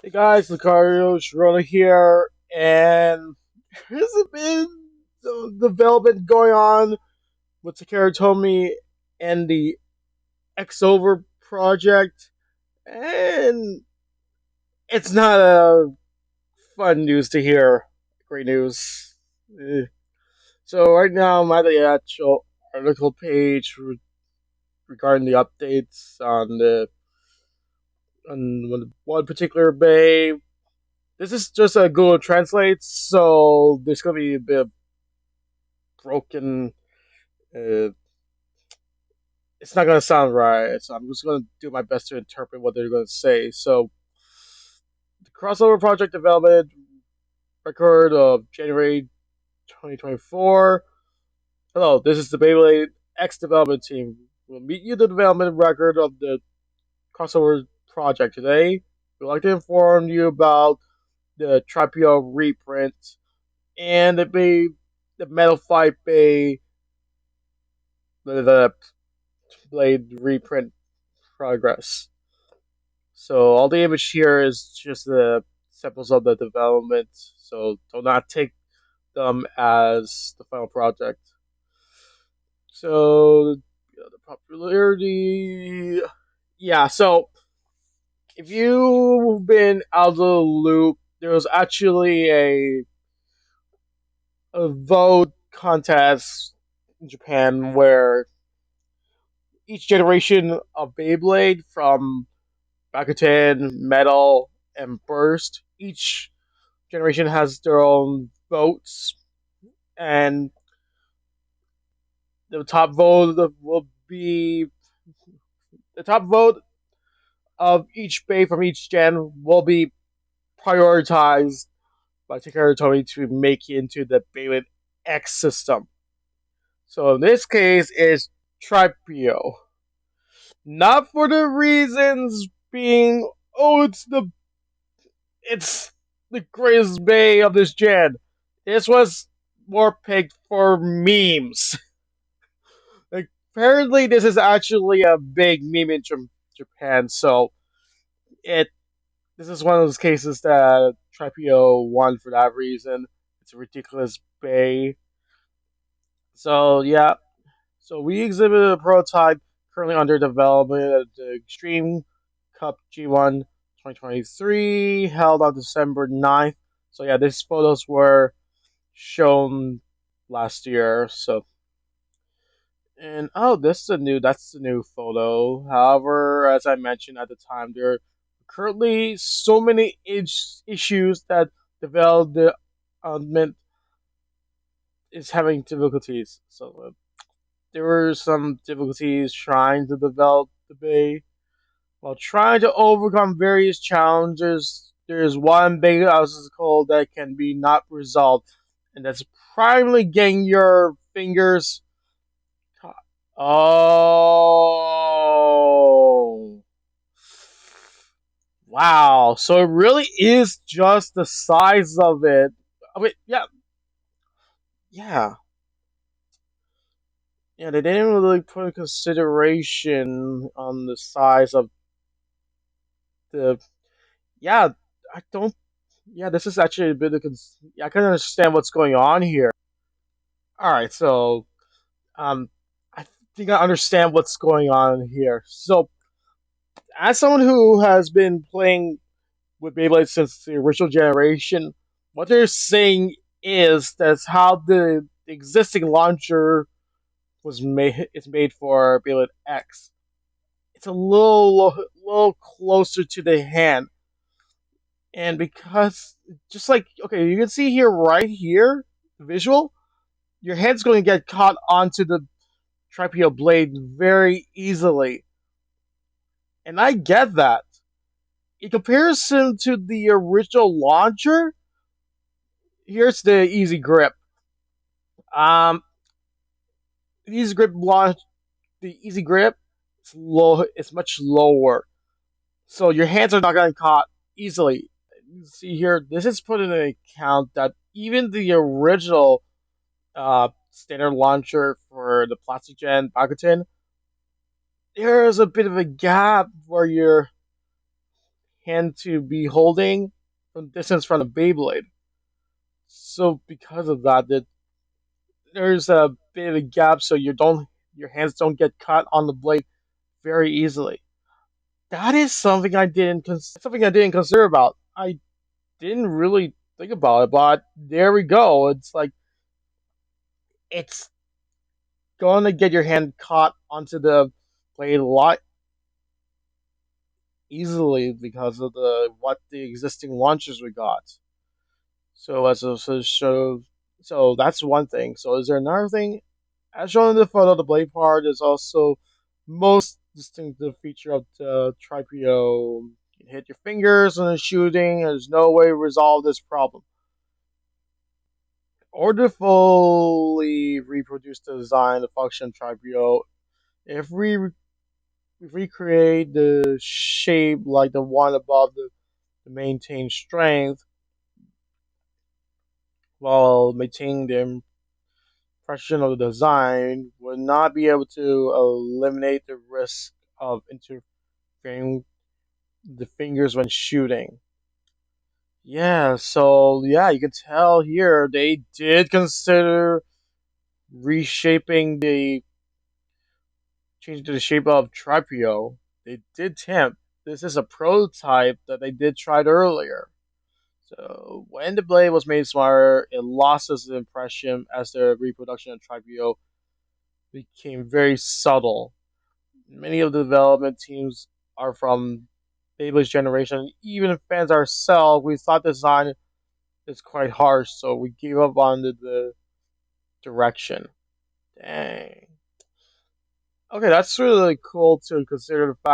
Hey guys, LucarioShirona here, and there's been some development going on with Takara Tomy and the X-Over project, and it's not a fun news to hear. Great news. Eh. So right now I'm at the actual article page regarding the updates on one particular bay. This is just a Google Translate, so there's gonna be a bit of broken. Uh, it's not gonna sound right, so I'm just gonna do my best to interpret what they're gonna say. So, the crossover project development record of January 2024. Hello, this is the Beyblade X development team. We'll meet you the development record of the crossover project today. We'd like to inform you about the Trypio reprint and the Metal Fight Bay the Blade reprint progress. So all the image here is just the samples of the development. So do not take them as the final project. So the popularity, yeah. So if you've been out of the loop, there was actually a vote contest in Japan where each generation of Beyblade from Rakuten, Metal, and Burst. Each generation has their own votes, and the top vote will be the top vote of each bay from each gen will be prioritized by Takara Tomy to make it into the Beyblade X system. So in this case, it's Trypio. Not for the reasons being, oh, it's the greatest bay of this gen. This was more picked for memes. Like, apparently, this is actually a big meme in Japan, so it this is one of those cases that Trypio won for that reason. It's a ridiculous bay. So yeah, so we exhibited a prototype currently under development at the Extreme Cup G1 2023, held on December 9th. So yeah, these photos were shown last year. So and oh, that's the new photo. However, as I mentioned at the time, there are currently so many issues that development is having difficulties. So there were some difficulties trying to develop the bay. While trying to overcome various challenges, there is one big obstacle that can be not resolved, and that's primarily getting your fingers caught. Oh, wow! So it really is just the size of it. I mean, yeah, yeah, yeah. They didn't really put in consideration on the size of the. Yeah, I don't. Yeah, this is actually a bit of. Yeah, I can understand what's going on here. All right, so um, I think I understand what's going on here. So, as someone who has been playing with Beyblade since the original generation, what they're saying is that's how the existing launcher was made. It's made for Beyblade X. It's a little closer to the hand, and because just like okay, you can see here right here, the visual, your head's going to get caught onto the Trypio blade very easily, and I get that. In comparison to the original launcher, here's the easy grip. Um, the easy grip launch, the easy grip, it's low. It's much lower, so your hands are not getting caught easily. You see here, this is put in an account that even the original standard launcher for the plastic gen Bakutin, there is a bit of a gap where your hand to be holding from distance from the Beyblade. So because of that, there's a bit of a gap, so your hands don't get caught on the blade very easily. That is something I didn't consider about. I didn't really think about it, but there we go. It's like it's gonna get your hand caught onto the blade a lot easily because of the existing launchers we got. So so that's one thing. So is there another thing? As shown in the photo, the blade part is also most distinctive feature of the Trypio. You can hit your fingers when it's shooting. There's no way to resolve this problem. Or to fully reproduce the design, the function of Trypio, if we recreate the shape like the one above the maintain strength while maintaining the impression of the design, would not be able to eliminate the risk of interfering the fingers when shooting. Yeah, so yeah, you can tell here they did consider reshaping the changing to the shape of Trypio. They did attempt. This is a prototype that they did tried earlier. So when the blade was made smaller, it lost its impression as the reproduction of Trypio became very subtle. Many of the development teams are from Beyblade's generation. Even fans ourselves, we thought the design is quite harsh, so we gave up on the direction. Dang. Okay, that's really cool to consider the fact